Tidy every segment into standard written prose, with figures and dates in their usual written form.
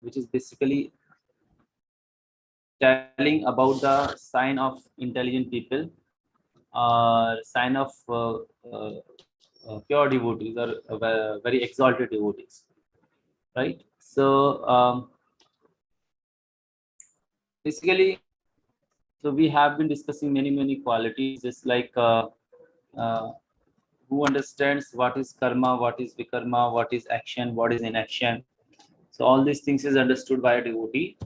which is basically telling about the sign of intelligent people, or sign of pure devotees, or very exalted devotees, right? So basically, so we have been discussing many qualities, just like uh, who understands what is karma, what is vikarma, what is action, what is inaction. So all these things is understood by a devotee,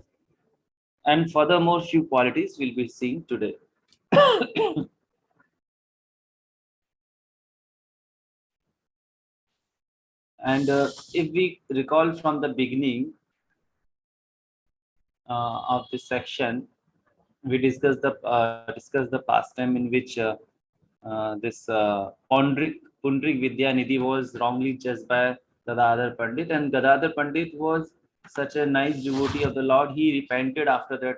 and furthermore, few qualities we'll be seeing today. And if we recall from the beginning of this section, we discussed the pastime in which this Pundrik Vidya Nidhi was wrongly judged by Gadadhar Pandit, and Gadadhar Pandit was such a nice devotee of the Lord. He repented after that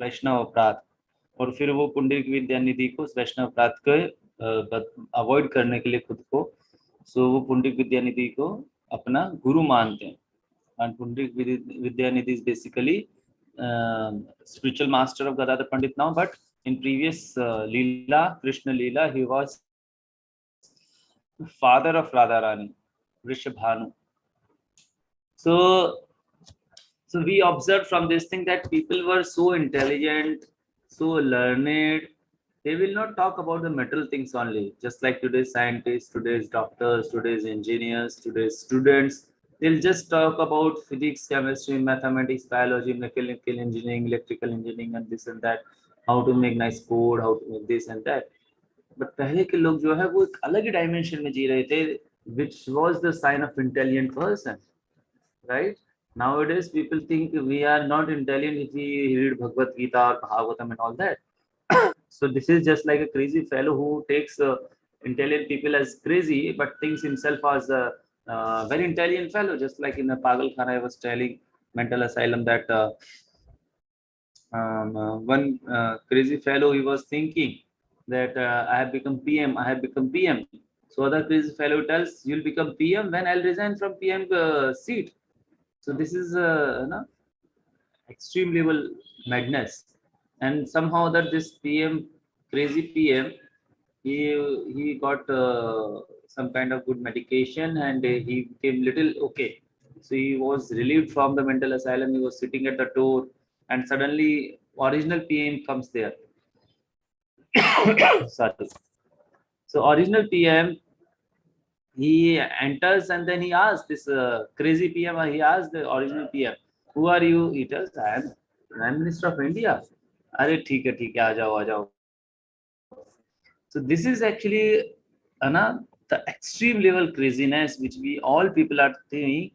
वैष्णव अपराध, और फिर वो पुंडरीक विद्या निधि को वैष्णव अपराध को avoid करने के लिए खुद को, सो वो पुंडरीक विद्या निधि को अपना गुरु मानते हैं. And Pundrik Vidyanidhi is basically spiritual master of Gadadhar Pandit now, but in previous Leela, Krishna Leela, he was father of Radharani, Vrishabhanu. So we observed from this thing that people were so intelligent, so learned. They will not talk about the material things only, just like today's scientists, today's doctors, today's engineers, today's students. They'll just talk about physics, chemistry, mathematics, biology, mechanical engineering, electrical engineering, and this and that. How to make nice code, how to make this and that. But पहले के लोग जो है वो एक अलग ही dimension में जी रहे थे, which was the sign of intelligent person, right? Nowadays, people think we are not intelligent if we read Bhagavad Gita or Bhagavatam and all that. So this is just like a crazy fellow who takes intelligent people as crazy, but thinks himself as a very intelligent fellow. Just like in the Pagal Khana, I was telling mental asylum that one crazy fellow, he was thinking that I have become PM, I have become PM. So other crazy fellow tells, you'll become PM when I'll resign from PM seat. So this is extreme level madness, and somehow that this PM, crazy PM, he got some kind of good medication, and he became little okay. So he was relieved from the mental asylum. He was sitting at the door, and suddenly original PM comes there. Sorry. So original PM, he enters, and then he asks this crazy PM. He asks the original PM, "Who are you?" He tells, "I am Prime Minister of India." अरे ठीक है, आ जाओ. So this is actually the extreme level craziness which we all people are thinking.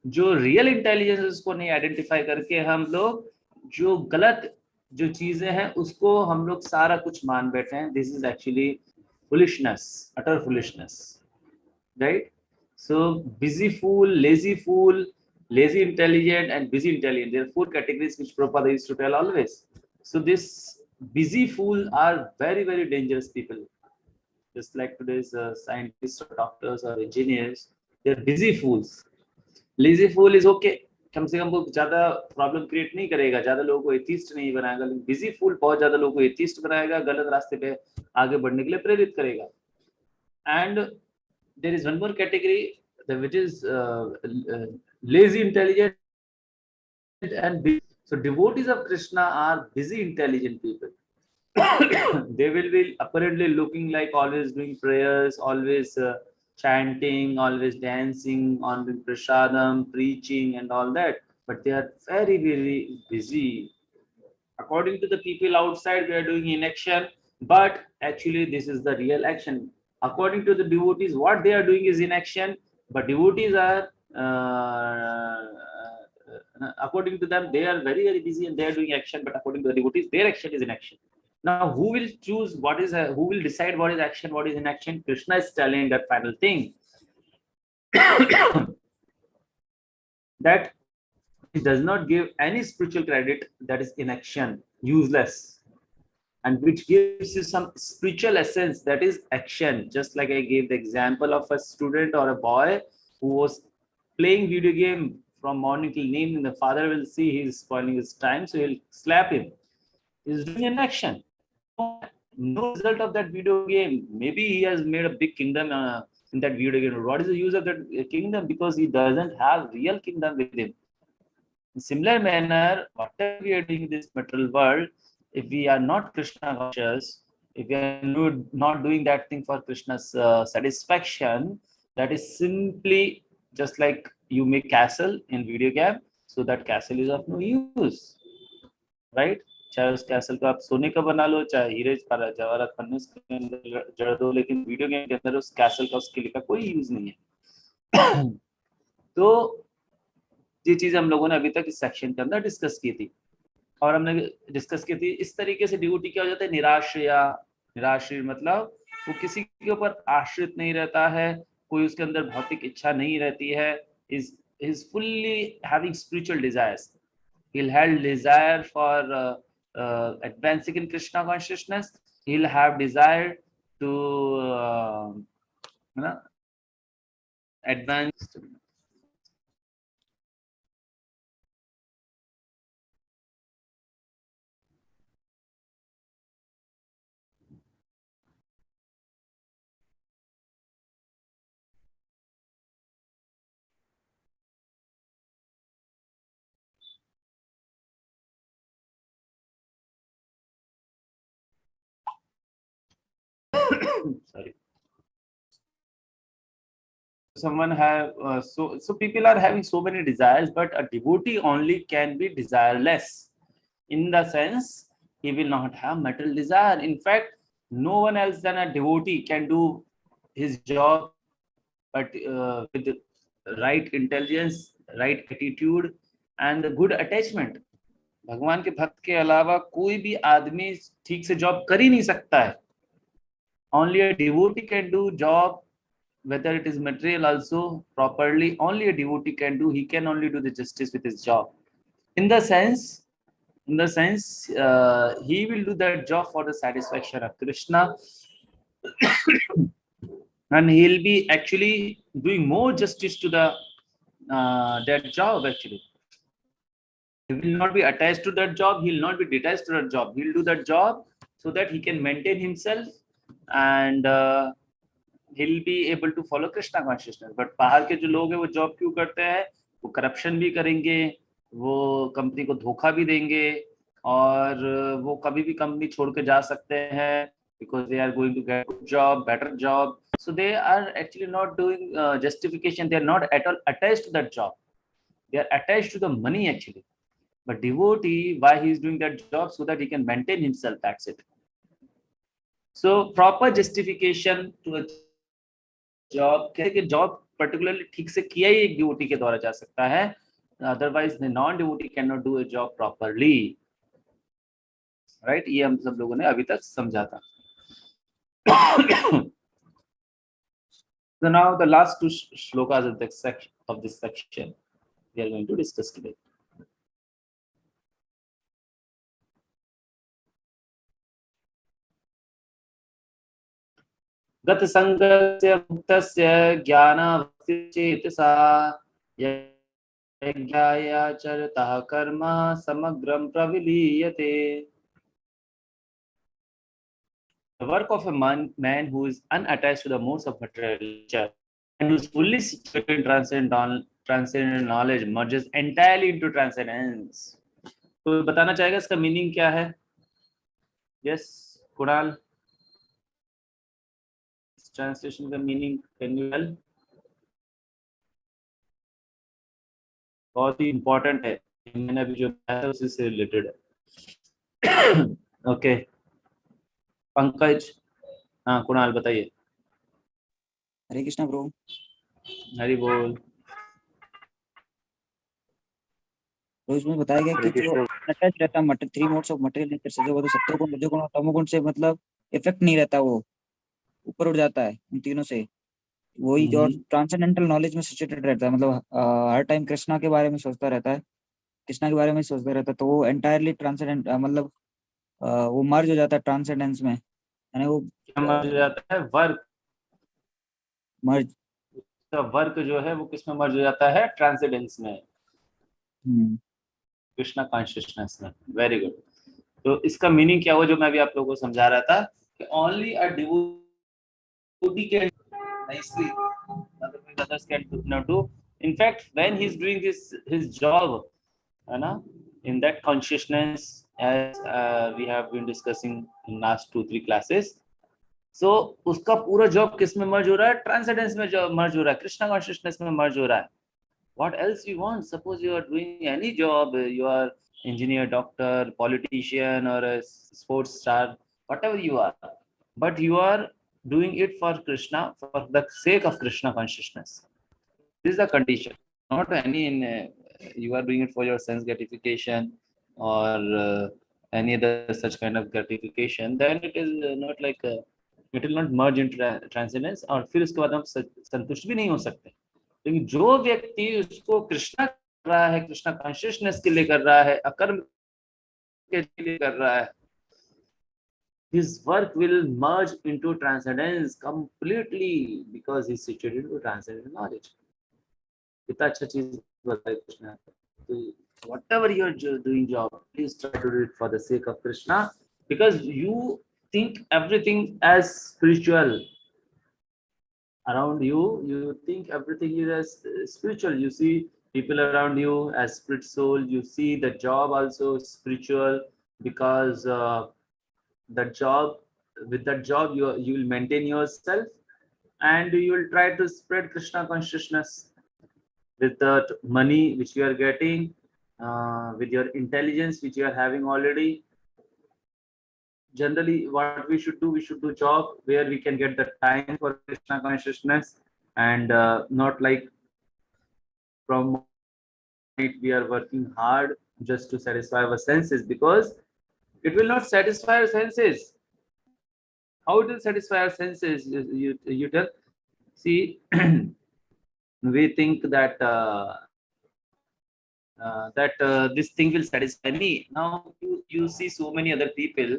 जो real intelligence उसको नहीं identify करके हम लोग जो गलत जो चीजें हैं उसको हम लोग सारा कुछ मान बैठे हैं. This is actually foolishness, utter foolishness, right? So busy fool, lazy intelligent, and busy intelligent. There are 4 categories which Prabhupada used to tell always. So this busy fool are very dangerous people. Just like today's scientists or doctors or engineers, they're busy fools. Lazy fool is okay. कम से कम वो ज्यादा problem create नहीं करेगा, ज्यादा लोगों को atheist नहीं बनाएगा. लेकिन बिजी फूल बहुत ज्यादा लोगों को एथिस्ट बनाएगा, गलत रास्ते पे आगे बढ़ने के लिए प्रेरित करेगा. And there is one more category, which is lazy intelligent and busy. So devotees of Krishna are busy intelligent people. They will be apparently looking like always doing prayers, always chanting, always dancing, on doing prasadam, preaching and all that, but they are very busy. According to the people outside, they are doing inaction, but actually this is the real action. According to the devotees, what they are doing is inaction, but devotees are according to them, they are very busy and they are doing action, but according to the devotees, their action is inaction. Now, who will choose what is who will decide what is action, what is inaction? Krishna is telling that final thing. That it does not give any spiritual credit, that is inaction, useless, and which gives you some spiritual essence, that is action. Just like I gave the example of a student or a boy who was playing video game from morning till evening, the father will see he is spoiling his time, so he'll slap him. He's doing an action. No result of that video game. Maybe he has made a big kingdom in that video game. What is the use of that kingdom? Because he doesn't have real kingdom with him. In similar manner, whatever we are doing in this material world, if we are not Krishna conscious, if we are not doing that thing for Krishna's satisfaction, that is simply just like you make castle in video game, so that castle is of no use, right? चाहे उस castle को आप सोने का बना लो, चाहे हीरे जवाहरात पन्ने के अंदर जड़ दो, लेकिन वीडियो गेम के अंदर उस कैसल का, उस किले का कोई यूज नहीं है। तो ये चीज हम लोगों ने अभी तक इस सेक्शन के अंदर डिस्कस की थी, और हमने डिस्कस की थी इस तरीके से डिवोटी क्या हो जाता है, निराश्रया। निराश्रय मतलब वो किसी के ऊपर आश्रित नहीं रहता है, कोई उसके अंदर भौतिक इच्छा नहीं रहती है, is fully having spiritual desires. He'll have desire for advancing in Krishna consciousness. He'll have desire to advance. Sorry. Someone have so people are having so many desires, but a devotee only can be desireless, in the sense he will not have material desire. In fact, no one else than a devotee can do his job, but with the right intelligence, right attitude and good attachment. भगवान के भक्त के अलावा कोई भी आदमी ठीक से जॉब कर ही नहीं सकता है. Only a devotee can do job, whether it is material also properly. Only a devotee can do. He can only do the justice with his job. In the sense, he will do that job for the satisfaction of Krishna, and he'll be actually doing more justice to the that job. Actually, he will not be attached to that job. He'll not be detached to that job. He'll do that job so that he can maintain himself, and he'll be able to follow Krishna consciousness. But बाहर के जो लोग हैं वो job क्यों करते हैं? वो करप्शन भी करेंगे, वो कंपनी को धोखा भी देंगे, और वो कभी भी कंपनी छोड़ के जा सकते हैं, because they are going to get good job, better job. So they are actually not doing justification. They are not at all attached to that job. They are attached to the money actually. But devotee, why he is doing that job? So that he can maintain himself. That's it. So proper justification to a job, कि job particularly ठीक से किया ही एक devotee के द्वारा जा सकता है, otherwise non devotee can not do a job properly, right? ये हम सब लोगों ने अभी तक समझा था. So now the last two shlokas of this section we are going to discuss today. गत संगस्य मुक्तस्य ज्ञानावस्थितचेतसा यज्ञायाचरतः कर्म समग्रं प्रविलीयते. The work of a man who is unattached to the modes of material nature and who is fully situated in transcendental knowledge merges entirely into transcendence. तो बताना चाहेगा इसका meaning क्या है? Yes, Kunal. Translation का मीनिंग कैन यू हेल्प? बहुत ही important है, मैंने अभी जो बताया है उसी से रिलेटेड है. ओके पंकज. हाँ कुणाल बताइए. हरे कृष्णा ब्रो. हरि बोल. तो इसमें बताया गया कि जो अटैच रहता है three modes of material nature से, जो वो सत्वगुण रजोगुण और तमोगुण से मतलब इफेक्ट नहीं रहता, वो ऊपर उठ जाता है उन तीनों से. वही जो ट्रांसेंडेंटल नॉलेज में सिचुएटेड रहता है, मतलब हर टाइम कृष्णा के बारे में सोचता रहता है, कृष्णा के बारे में सोचता रहता है, तो वो एंटायरली ट्रांसेंडेंट मतलब वो मर्ज हो जाता है ट्रांसेंडेंस में, यानी वो मर्ज हो जाता है. वर्क जो है वो किस में मर्ज हो जाता है? ट्रांसेंडेंस में. कृष्णा कॉन्शियसनेस में। Very good. तो इसका मीनिंग क्या हुआ जो मैं अभी आप लोगों को समझा रहा था कि only a devotee can nicely, otherwise others can not do. In fact, when he's doing his job, है ना, in that consciousness, as we have been discussing in last 2-3 classes, so उसका पूरा जॉब किस में मर्ज हो रहा है? ट्रांसेंडेंस में जो मर्ज हो रहा है, कृष्णा कॉन्शियसनेस में मर्ज हो रहा है। What else you want? Suppose you are doing any job, you are engineer, doctor, politician, or a sports star, whatever you are, but you are doing it for Krishna, for the sake of Krishna consciousness. This is the condition. Not any you are doing it for your sense gratification or any other such kind of gratification. Then it is not like it will not merge into transcendence. और फिर उसके बाद हम संतुष्ट भी नहीं हो सकते। लेकिन जो व्यक्ति उसको कृष्णा कर रहा है, कृष्णा कॉन्शियसनेस के लिए कर रहा है, अकर्म के लिए कर रहा है, his work will merge into transcendence completely because he is situated into transcendent knowledge. कितना अच्छा चीज बताया कृष्णा। तो whatever you are doing job, please try to do it for the sake of Krishna, because you think everything as spiritual around you. You think everything is as spiritual. You see people around you as spirit soul. You see the job also spiritual, because the job, with that job you will maintain yourself and you will try to spread Krishna consciousness with the money which you are getting, with your intelligence which you are having already. Generally what we should do job where we can get the time for Krishna consciousness, and not like from night we are working hard just to satisfy our senses, because it will not satisfy our senses. How it will satisfy our senses? You tell. See, we think that this thing will satisfy me. Now you see so many other people,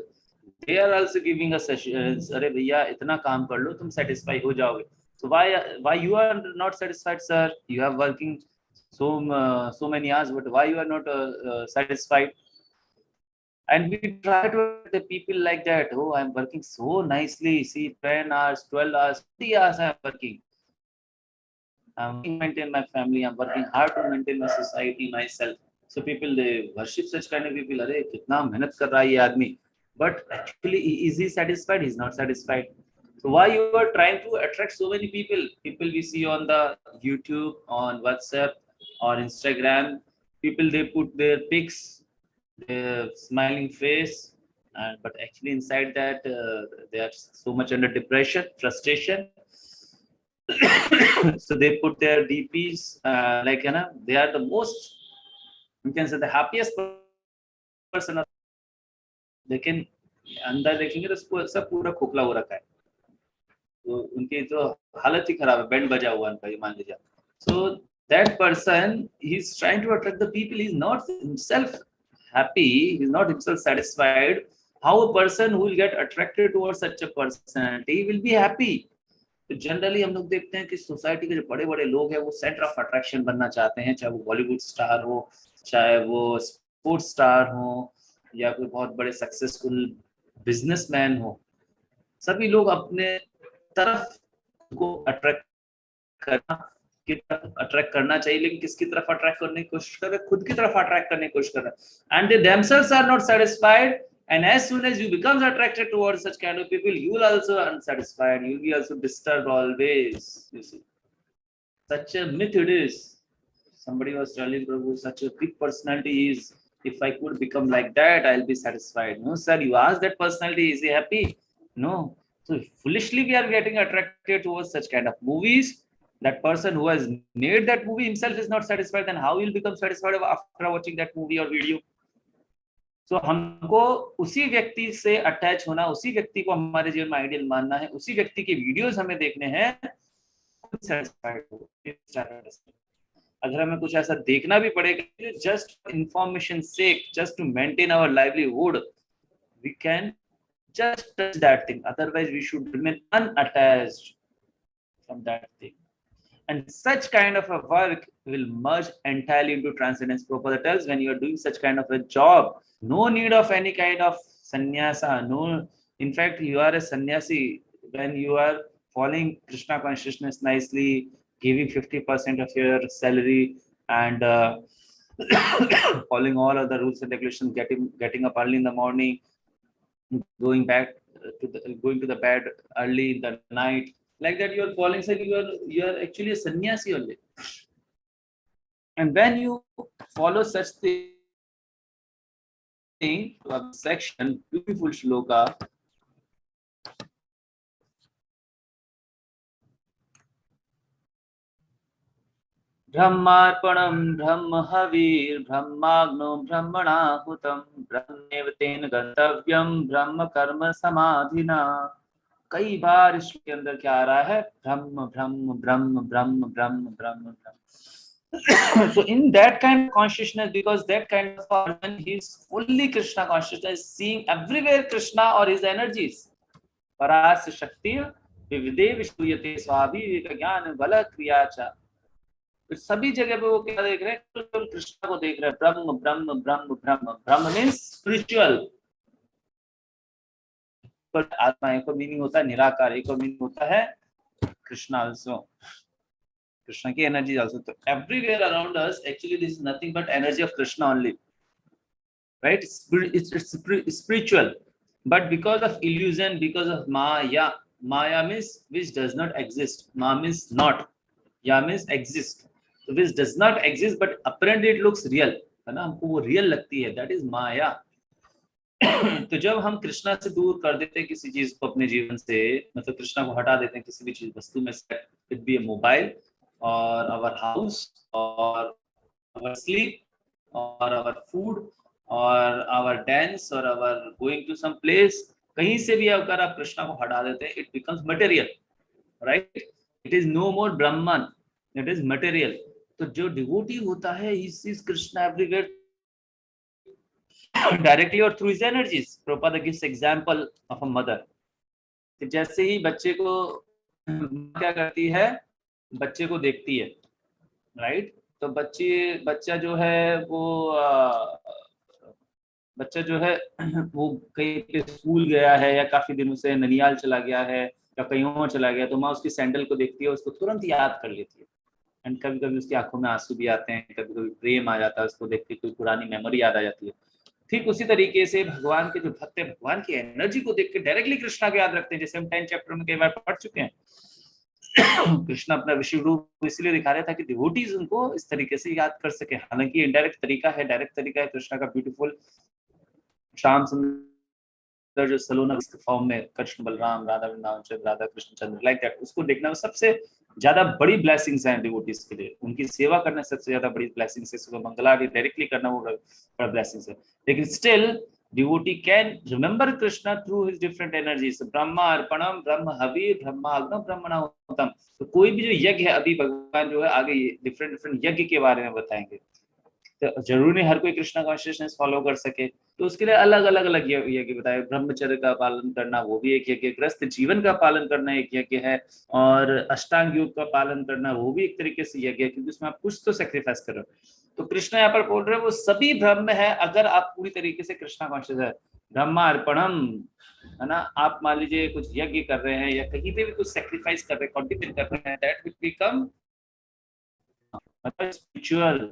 they are also giving us suggestions. अरे भैया इतना काम कर लो तुम satisfy हो जाओगे. So why you are not satisfied, sir? You are working so many hours, but why you are not satisfied? And we try to the people like that. Oh, I'm working so nicely. See, 10 hours, 12 hours, 30 hours I'm working. I'm working to maintain my family. I'm working hard to maintain my society, myself. So people, they worship such kind of people. अरे कितना मेहनत कर रहा है ये आदमी. But actually, is he satisfied? He's not satisfied. So why you are trying to attract so many people? People we see on the YouTube, on WhatsApp, or Instagram. People, they put their pics, their smiling face, and but actually inside that they are so much under depression, frustration. So they put their DPs, like they are the most, you can say, the happiest person. लेकिन अंदर देखेंगे तो सब पूरा खोखला हो रखा है, तो उनकी तो हालत ही खराब है, बैंड बजा हुआ उनका, ये मान लीजिए. So that person, he's trying to attract the people. He's not himself happy. He's not himself satisfied. How a person who will get attracted towards such a personality will be happy? तो generally हम लोग देखते हैं कि society के जो बड़े बड़े लोग हैं वो सेंटर ऑफ अट्रैक्शन बनना चाहते हैं, चाहे वो बॉलीवुड स्टार हो, चाहे वो स्पोर्ट्स स्टार हो, या कोई बहुत बड़े सक्सेसफुल बिजनेसमैन हो. सभी लोग अपने तरफ को अट्रैक्ट करना चाहिए, लेकिन किसकी तरफ अट्रैक्ट करने की कोशिश कर रहे हैं? खुद की तरफ अट्रैक्ट करने की कोशिश कर रहे हैं. And they themselves are not satisfied. And as soon as you become attracted towards such kind of people, you will also unsatisfied. You will be also disturbed always. You see, such a myth it is. Somebody was telling Prabhu, such a big personality is. If I could become like that, I'll be satisfied. No, sir. You ask that personality, is he happy? No. So foolishly we are getting attracted towards such kind of movies. That person who has made that movie himself is not satisfied. Then how will become satisfied after watching that movie or video? So हमको उसी व्यक्ति से attach होना, उसी व्यक्ति को हमारे जीवन में आइडियल मानना है, उसी व्यक्ति के वीडियोस हमें देखने हैं. अगर हमें कुछ ऐसा देखना भी पड़ेगा just information sake, just to maintain our livelihood, we can just touch that thing. Otherwise we should remain unattached from that thing. And such kind of a work will merge entirely into transcendence. Prabhupada tells, when you are doing such kind of a job, no need of any kind of sannyasa. No, in fact, you are a sannyasi when you are following Krishna consciousness nicely, giving 50% of your salary, and following all of the rules and regulations, getting up early in the morning, going to the bed early in the night, like that you are following, so you are actually a sannyasi only. And when you follow such thing, section, beautiful shloka. ब्रह्मार्पणं ब्रह्म हवीर ब्रह्माग्नो ब्रह्मणाहुतं ब्रह्मेव तेन गंतव्यम ब्रह्म कर्म समाधिना. कई बार इसके अंदर क्या आ रहा है, Brahma Brahma Brahma Brahma Brahma Brahma Brahma. So in that kind of consciousness, because that kind of person, he is fully Krishna consciousness, seeing everywhere Krishna or his energies. परास्य शक्ति विविधे विश्रूयते स्वाभाविक ज्ञान बल क्रिया च. सभी जगह पे वो क्या देख रहे हैं, केवल कृष्ण को देख रहे हैं. ब्रह्म ब्रह्म ब्रह्म ब्रह्म. ब्रह्म मीन्स स्पिरिचुअल. आत्मा एक मीनिंग होता है निराकार, एक मीनिंग होता है कृष्णा आल्सो, कृष्ण की एनर्जी आल्सो. तो everywhere around us actually this is nothing but energy of Krishna only, right? It's spiritual, but because of illusion, because of maya means which does not exist. Ma means not, ya means exist. So which does not exist but apparently it looks real, है ना, हमको वो real लगती है, that is माया. तो जब हम कृष्णा से दूर कर देते हैं किसी चीज को अपने जीवन से, मतलब कृष्णा को हटा देते हैं किसी भी चीज वस्तु में से, इट बी ए मोबाइल और आवर हाउस और आवर स्लीप और आवर फूड और आवर डांस और our going to some place, कहीं से भी अगर आप कृष्णा को हटा देते हैं, it becomes material, right? It is no more Brahman, it is material. तो जो डिवोटी होता है, he sees Krishna everywhere directly और through his energies. Prabhupada gives example of a mother. जैसे ही बच्चे को क्या करती है, बच्चे को देखती है, राइट? तो बच्चा जो है वो बच्चा जो है वो कहीं पे स्कूल गया है या काफी दिनों से ननियाल चला गया है या कहीं और चला गया, तो माँ उसकी सैंडल को देखती है, उसको तुरंत याद कर लेती है. एंड कभी कभी उसकी आंखों में आंसू भी आते हैं, कभी कभी प्रेम आ जाता है, उसको देख के कोई पुरानी मेमोरी याद आ जाती है. ठीक उसी तरीके से भगवान के जो भक्त है, भगवान की एनर्जी को देख के डायरेक्टली कृष्णा को याद रखते हैं, जैसे हम 10 चैप्टर में कई बार पढ़ चुके हैं. कृष्ण अपना विश्व रूप इसलिए दिखा रहे था कि डिवोटीज उनको इस तरीके से याद कर सके. हालांकि इनडायरेक्ट तरीका है, डायरेक्ट तरीका है कृष्णा का ब्यूटीफुल श्याम सुंदर जो सलोना फॉर्म में कृष्ण बलराम राधा वृंदावन चंद्र राधा कृष्ण चंद्र, लाइक दैट, उसको देखना में सबसे ज्यादा बड़ी ब्लेसिंग्स हैं डिवोटीज के लिए. उनकी सेवा करना सबसे ज्यादा बड़ी ब्लेसिंग्स है. सुबह मंगला भी डायरेक्टली करना वो बड़ा ब्लेसिंग्स है. लेकिन still devotee can remember Krishna through his different energies. ब्रह्मा अर्पणम ब्रह्म हवि ब्रह्माग्नो ब्रह्मणाहुतम. तो कोई भी जो यज्ञ है, अभी भगवान जो है आगे डिफरेंट डिफरेंट यज्ञ के बारे में बताएंगे. तो जरूरी नहीं हर कोई कृष्णा कॉन्शियसनेस फॉलो कर सके, तो उसके लिए अलग अलग अलग यज्ञ बताए. ब्रह्मचर्य का पालन करना वो भी एक यज्ञ, ग्रस्त जीवन का पालन करना एक यज्ञ है, और अष्टांग योग का पालन करना वो भी एक तरीके से यज्ञ है, क्योंकि उसमें आप कुछ तो सेक्रीफाइस कर रहे हो. तो कृष्ण यहाँ पर बोल रहे हैं वो सभी ब्रह्म है अगर आप पूरी तरीके से कृष्णा कॉन्शियस है. ब्रह्मार्पणम, है ना, आप मान लीजिए कुछ यज्ञ कर रहे हैं या कहीं पे भी कुछ सेक्रीफाइस कर रहे हैं, कॉन्ट्रीब्यूट कर रहे हैं, दैट विल बिकम स्पिरिचुअल.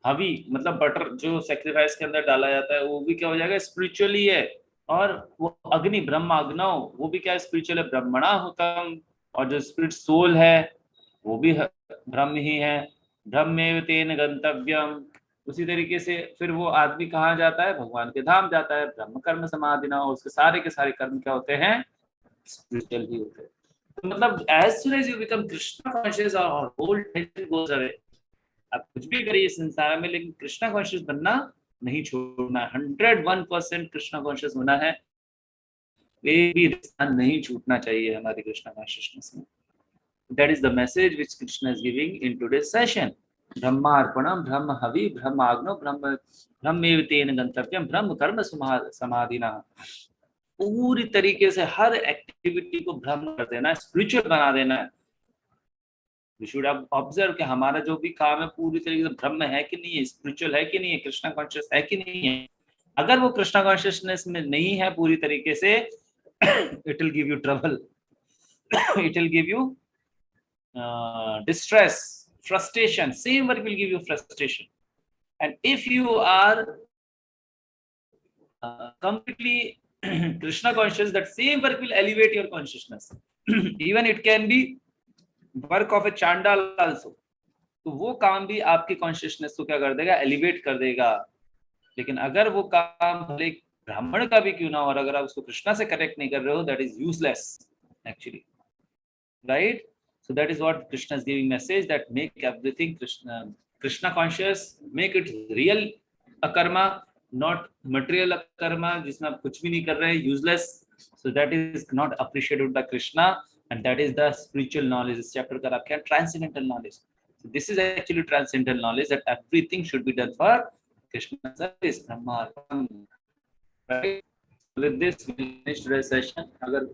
हवी मतलब बटर जो सेक्रीफाइस के अंदर डाला जाता है, वो भी क्या हो जाएगा, स्पिरिचुअली है. और वो अग्नि ब्रह्म अग्नौ, वो भी क्या है, स्पिरिचुअल है. ब्रह्मणा हुतम, और जो स्पिरिट सोल है वो भी ब्रह्म ही है. ब्रह्मेव तेन गंतव्यम. उसी तरीके से फिर वो आदमी कहाँ जाता है, भगवान के धाम जाता है. ब्रह्म कर्म समाधिना, और उसके सारे के सारे कर्म क्या होते हैं, स्पिरिचुअल ही होते हैं. तो मतलब as soon as you become Krishna conscious और होल टेंशन गोज अवे. आप कुछ भी करिए संसार में, लेकिन कृष्णा कॉन्शियस बनना नहीं छोड़ना है. 101% कृष्णा कॉन्शियस होना है. एक भी स्थान नहीं छूटना चाहिए हमारी कृष्णा कॉन्शियसनेस में. That is the message which Krishna is giving in today's session. ब्रह्मार्पणम ब्रह्म हवि ब्रह्माग्नो ब्रह्मेव तेन गंतव्यम ब्रह्म कर्म समाधिना. पूरी तरीके से हर एक्टिविटी को ब्रह्म कर देना, स्पिरिचुअल बना देना है. वी शुड ऑब्जर्व कि हमारा जो भी काम है पूरी तरीके से ब्रह्म है कि नहीं है, स्पिरिचुअल है कि नहीं है, कृष्णा कॉन्शियस है कि नहीं है। अगर वो कृष्णा कॉन्शियसनेस में नहीं है पूरी तरीके से, it will give you trouble, it will give you distress, frustration. Same work will give you frustration. And if you are completely Krishna conscious, that same work will elevate your consciousness. Even it can be work of a chandal also. तो वो काम भी आपकी consciousness को क्या कर देगा, elevate कर देगा। लेकिन अगर वो काम भले ब्राह्मण का भी क्यों ना हो, और अगर आप उसको कृष्णा से कनेक्ट नहीं कर रहे हो, that is useless actually, right? So that is what Krishna is giving message, that make everything Krishna conscious, make it real akarma, not material akarma जिसमें आप कुछ भी नहीं कर रहे हैं, useless. So that is not appreciated by Krishna, and that is the spiritual knowledge. This chapter का नाम क्या है? Transcendental knowledge. So this is actually transcendental knowledge, that everything should be done for Krishna service, Brahma, right? With this we finish today's session. अगर